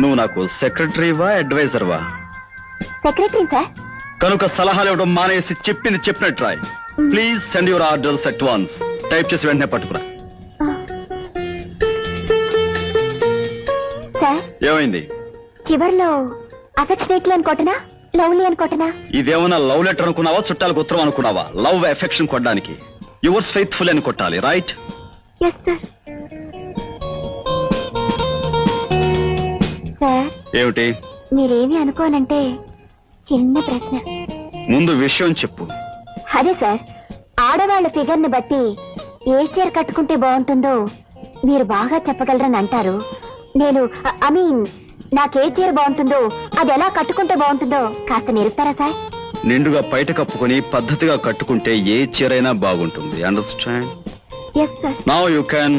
నువ్వు నాకు సెక్రటరీవా అడ్వైజర్వా? Secretary sir. కనుక సలహాలు ఇవ్వడం మానేసి చెప్పింది చెప్పినట్టు రాయ్. Please send your orders at once. Type చేసి వెంటనే పట్టుకురా. సార్ ఏమైంది? చివర్లో అఫెక్షనేట్లీ అని కొట్టనా, లవ్లీ అని కొట్టనా? ఇదేమన్నా లవ్ లెటర్ అనుకున్నావా, చుట్టాలకు ఉత్తరం అనుకున్నావా? లవ్ ఎఫెక్షన్ కొట్టడానికి యువర్స్ ఫెయిత్ఫుల్ అని కొట్టాలి, రైట్? Yes sir. సార్ ఏమిటి? మీరేమి అనుకోనంటే చిన్న ప్రశ్న. ముందు విషయం చెప్పు. అదే సార్, ఆడవాళ్ల ఫిగర్ ని బట్టి ఏ చీర కట్టుకుంటే బాగుంటుందో మీరు బాగా చెప్పగలరని అంటారు. నేను ఐ మీన్ నాకే చీర బాగుంటుందో, అది ఎలా కట్టుకుంటే బాగుంటుందో కాస్త నేర్పుతారా సార్? నిండుగా బయట కప్పుకొని పద్ధతిగా కట్టుకుంటే ఏ చీరైనా బాగుంటుంది. Understand? Yes sir. Now you can